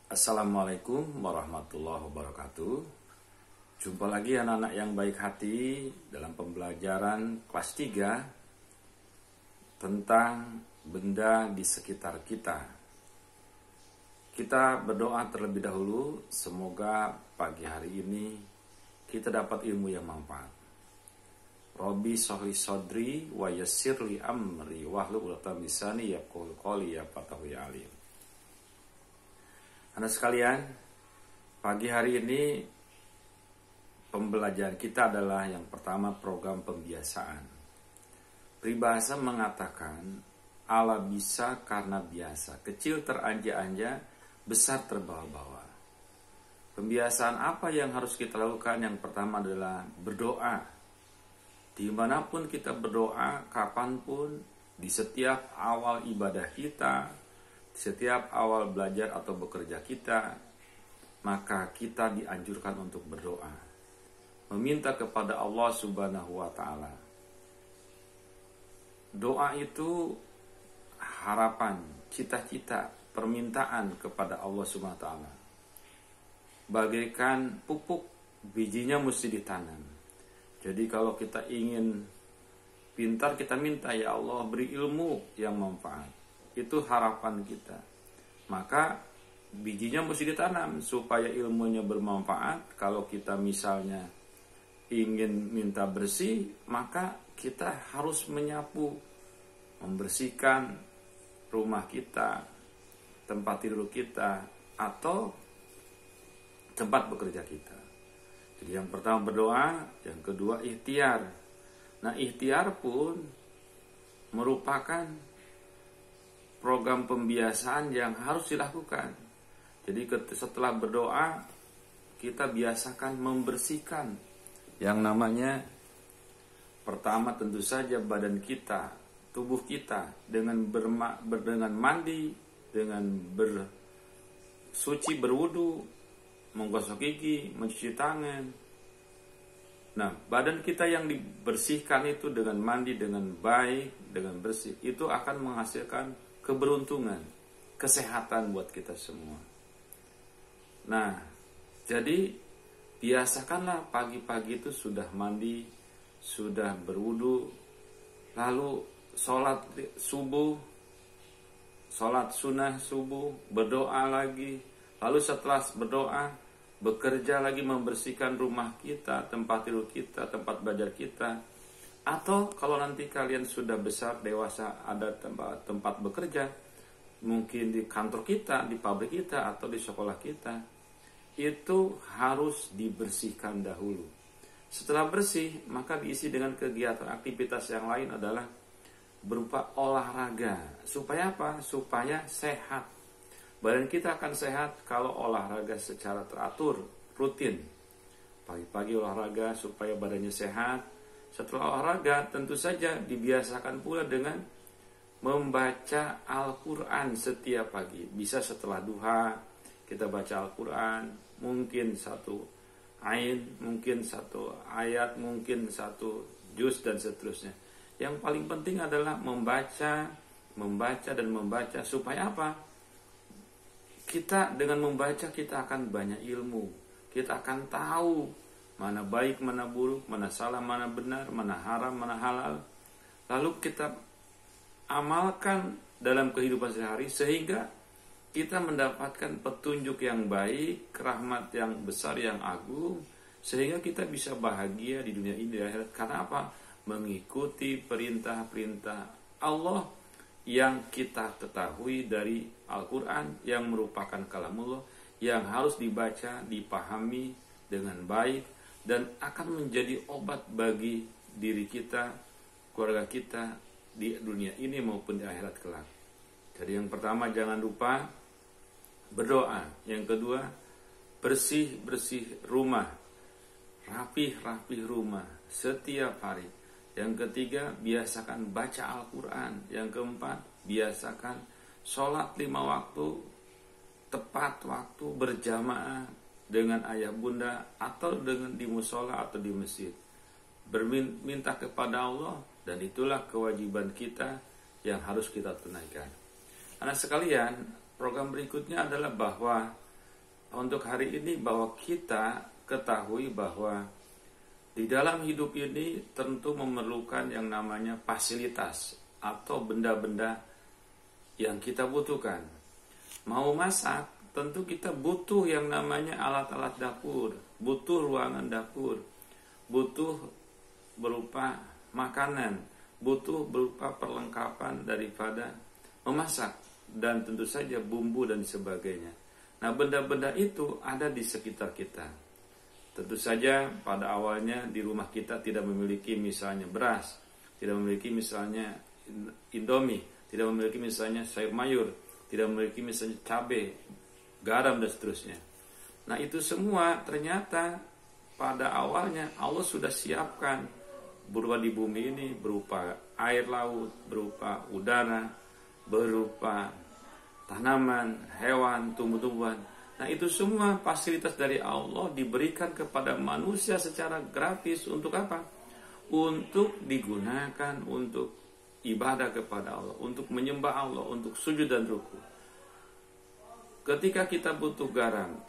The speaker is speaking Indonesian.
Assalamualaikum warahmatullahi wabarakatuh. Jumpa lagi anak-anak yang baik hati dalam pembelajaran kelas 3 tentang benda di sekitar kita. Kita berdoa terlebih dahulu, semoga pagi hari ini kita dapat ilmu yang manfaat. Robbi sholli sodri wa yassirli amri wahlul 'uqdatam min lisani yafqahu qawli yafqahu alim. Anak sekalian, pagi hari ini pembelajaran kita adalah yang pertama program pembiasaan. Peribahasa mengatakan Allah bisa karena biasa, kecil teranja-anja, besar terbawa-bawa. Pembiasaan apa yang harus kita lakukan? Yang pertama adalah berdoa. Dimanapun kita berdoa, kapanpun, di setiap awal ibadah kita, setiap awal belajar atau bekerja kita, maka kita dianjurkan untuk berdoa, meminta kepada Allah Subhanahu wa Ta'ala. Doa itu harapan, cita-cita, permintaan kepada Allah Subhanahu wa Ta'ala. Bagaikan pupuk, bijinya mesti ditanam. Jadi kalau kita ingin pintar, kita minta, ya Allah beri ilmu yang manfaat. Itu harapan kita. Maka bijinya mesti ditanam supaya ilmunya bermanfaat. Kalau kita misalnya ingin minta bersih, maka kita harus menyapu, membersihkan rumah kita, tempat tidur kita, atau tempat bekerja kita. Jadi yang pertama berdoa, yang kedua ikhtiar. Nah, ikhtiar pun merupakan program pembiasaan yang harus dilakukan. Jadi setelah berdoa, kita biasakan membersihkan yang namanya, pertama tentu saja badan kita, tubuh kita, dengan mandi, dengan bersuci, berwudu, menggosok gigi, mencuci tangan. Nah, badan kita yang dibersihkan itu dengan mandi, dengan baik, dengan bersih, itu akan menghasilkan keberuntungan, kesehatan buat kita semua. Nah, jadi biasakanlah pagi-pagi itu sudah mandi, sudah berwudu, lalu sholat subuh, sholat sunnah subuh, berdoa lagi, lalu setelah berdoa, bekerja lagi membersihkan rumah kita, tempat tidur kita, tempat belajar kita. Atau kalau nanti kalian sudah besar, dewasa, ada tempat bekerja, mungkin di kantor kita, di pabrik kita, atau di sekolah kita, itu harus dibersihkan dahulu. Setelah bersih, maka diisi dengan kegiatan aktivitas yang lain adalah berupa olahraga. Supaya apa? Supaya sehat. Badan kita akan sehat kalau olahraga secara teratur, rutin. Pagi-pagi olahraga supaya badannya sehat. Setelah olahraga tentu saja dibiasakan pula dengan membaca Al-Quran setiap pagi. Bisa setelah duha kita baca Al-Quran, mungkin satu ain, mungkin satu ayat, mungkin satu juz dan seterusnya. Yang paling penting adalah membaca dan membaca. Supaya apa? Kita dengan membaca kita akan banyak ilmu. Kita akan tahu mana baik, mana buruk, mana salah, mana benar, mana haram, mana halal. Lalu kita amalkan dalam kehidupan sehari sehingga kita mendapatkan petunjuk yang baik, rahmat yang besar, yang agung, sehingga kita bisa bahagia di dunia ini, di akhirat. Karena apa? Mengikuti perintah-perintah Allah yang kita ketahui dari Al-Quran, yang merupakan kalamullah, yang harus dibaca, dipahami dengan baik, dan akan menjadi obat bagi diri kita, keluarga kita di dunia ini maupun di akhirat kelak. Jadi yang pertama jangan lupa berdoa. Yang kedua bersih-bersih rumah, rapih-rapih rumah setiap hari. Yang ketiga biasakan baca Al-Quran. Yang keempat biasakan sholat 5 waktu, tepat waktu, berjamaah dengan ayah bunda, atau dengan di musola atau di masjid. Berminta kepada Allah, dan itulah kewajiban kita yang harus kita tunaikan. Anak sekalian, program berikutnya adalah bahwa untuk hari ini bahwa kita ketahui bahwa di dalam hidup ini tentu memerlukan yang namanya fasilitas atau benda-benda yang kita butuhkan. Mau masak, tentu kita butuh yang namanya alat-alat dapur, butuh ruangan dapur, butuh berupa makanan, butuh berupa perlengkapan daripada memasak, dan tentu saja bumbu dan sebagainya. Nah, benda-benda itu ada di sekitar kita. Tentu saja pada awalnya di rumah kita tidak memiliki misalnya beras, tidak memiliki misalnya indomie, tidak memiliki misalnya sayur mayur, tidak memiliki misalnya cabai, garam dan seterusnya. Nah, itu semua ternyata pada awalnya Allah sudah siapkan berupa di bumi ini, berupa air laut, berupa udara, berupa tanaman, hewan, tumbuh-tumbuhan. Nah, itu semua fasilitas dari Allah diberikan kepada manusia secara gratis untuk apa? Untuk digunakan untuk ibadah kepada Allah, untuk menyembah Allah, untuk sujud dan ruku. Ketika kita butuh garam,